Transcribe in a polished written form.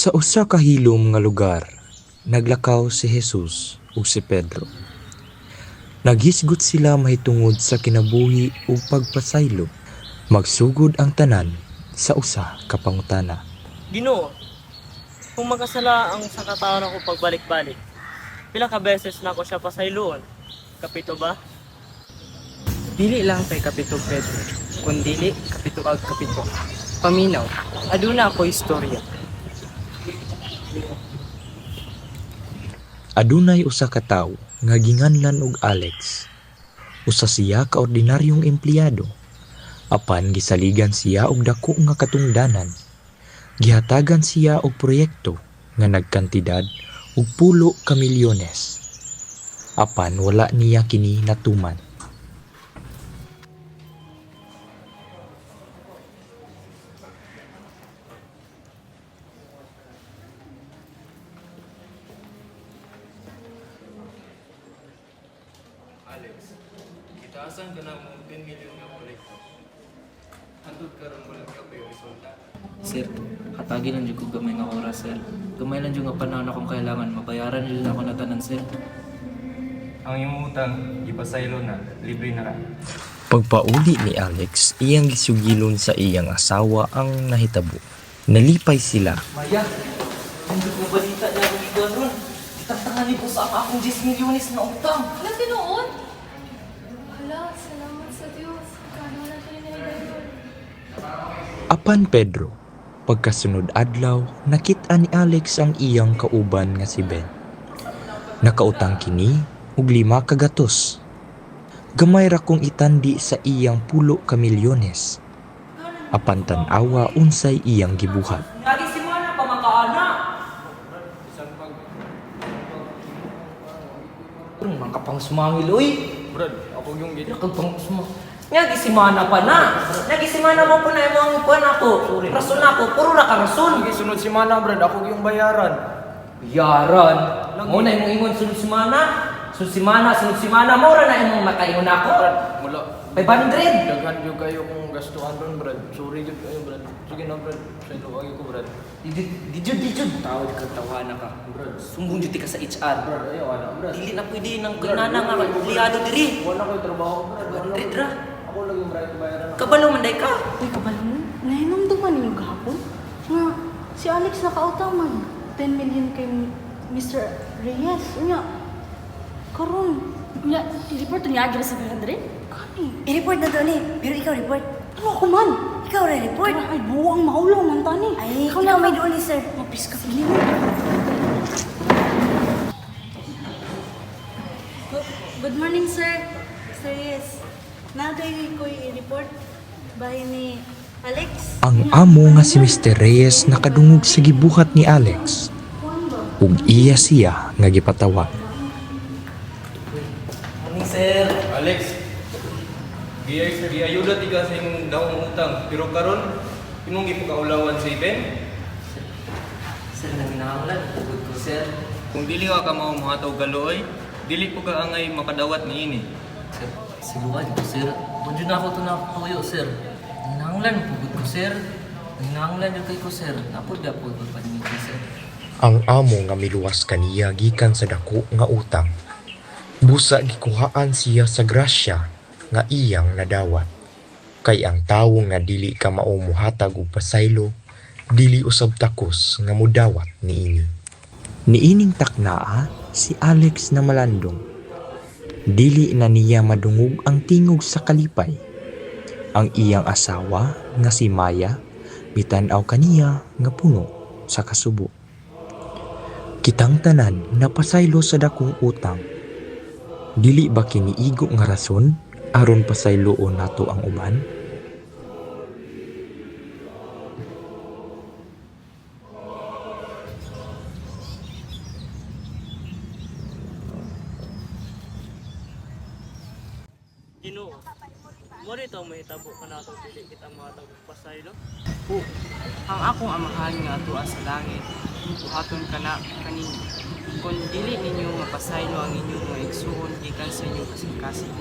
Sa usa ka hilom nga lugar, naglakaw si Jesus ug si Pedro. Naghisgot sila mahitungod sa kinabuhi ug pagpasaylo. Magsugod ang tanan sa usa ka pangutana. Ginoo, kung magkasala ang sa katawan ako pagbalik-balik, pila ka beses na ako siya pasayloon? Kapito ba? Dili lang kay kapito Pedro, kundili kapito ag kapito. Paminaw, aduna ako istorya. Adunay usa ka tawo nga ginganlan og Alex. Usa siya ka ordinaryong empleyado. Apan gisaligan siya og dako nga katungdanan. Gihatagan siya og proyekto nga nagkantidad og 10 ka milyones. Apan wala niya kini natuman. Alex, itaasan ka na mo 10 million nga kolekto. Andun ka ron mo lang ka pa yung resulta. Sir, hatagi lang dyan ko gamay nga oras, sir. Gamay lang dyan nga panahon akong kailangan. Mabayaran nila ako na tanan, sir. Ang iyong utang, ipasaylo na, libre na ka. Pagpauli ni Alex, iyang gisugilon sa iyang asawa ang nahitabo. Nalipay sila. Maya, hindi ko balita niya akong ikaw ron. Itatangani ko sa akong 10 milyones na utang. Wala tinoon? Hala, salamat sa Diyos. Kano na tayo na idol. Apan Pedro, pagkasunod adlaw, nakita ni Alex ang iyang kauban nga si Ben. Nakautang kini og 5 ka gatos. Gamay ra kong itandi sa iyang 10 ka milyones. Apan tan-awa unsay iyang gibuhat. Lagi si Mana pa makaana. Parang mga kapang sumangil, uy. Brad, ako yung Kaya kang pang sumangil. Nga gisimana pa na. Nga gisimana mo pa na yung mga ipuan ako. Rason ako, puro na ka rason. Sige, sunod si Mana, Brad. Ako yung bayaran. Yaran. Muna yung ingon sunod si Mana. Sunod si Mana. Mura na yung makaingon ako. Brad, mula. 500. Daghan yung kayo kung gastuhan doon, Brad. Sorry yun kayo, Brad. Sige na, Brad. Saylo kayo ko, Brad. Dijud. Tawad ka, tawana ka. Brad. Sumbong duty ka sa HR. Brad, ayaw, ano, Brad. Dili na pwede ng kanana nga empleyado diri. Wala ko yung trabaho, Brad. 100 ra. Ako lang yung Brad bayaran. Kabalo man day ka. Uy, kabalon, nahinumduman ninyo gahapon nga si Alex nakautang man 10 million kay Mr. Reyes. Unya, karon Nga, i-report niya agad sa Andre? kani. I-report na doon eh. Pero ikaw report. Ano ako man? Ikaw rin report. Ay, buwang maulaw man tani. Ay, ikaw may doon eh, sir. Mapis ka pili. Good morning, sir. Sir, yes. Nagay ko i-report bahay ni Alex. Ang amo nga si Mr. Reyes nakadungog sa gibuhat ni Alex. Ug iya siya nga gipatawag. Morning, sir. Alex, giayuda ti ka sa imong daong utang. Pero karon, imong gipakaulawan sa Ben. Sir, naminahanglan. Tugod ko, sir. Kung dili ka mao mohataw galoy, dili po ka angay makadawat niini. Sir, siluan ko, sir. Doon na ako ito nakatuyo, sir. Naminahanglan. Tugod ko, sir. Naminahanglan yung kay ko, sir. Napod-apod ko pa niyo, sir. Ang amo nga miluwas kaniya gikan sa dako nga utang. Busa gikuhaan siya sa grasya nga iyang nadawat. Kay ang tawo nga dili ka mao mohatag og pasaylo, dili usab takos nga modawat niini. Niining taknaa si Alex na malandong. Dili na niya madungog ang tingog sa kalipay. Ang iyang asawa nga si Maya bitan-aw kaniya nga puno sa kasubo. Kitang tanan napasaylo sa dakong utang. Dili ba kiniigo nga rason aron pasayloon nato ang uban? Ginoo, mo rito mahitabo ka na itong pili kita mga pasaylo. Ang akong amahan nga tuwa sa langit, buhaton ka na kanino. Kung dili ninyo mapasaylo ang inyong mga igsuon gikan sa inyong kasing-kasing,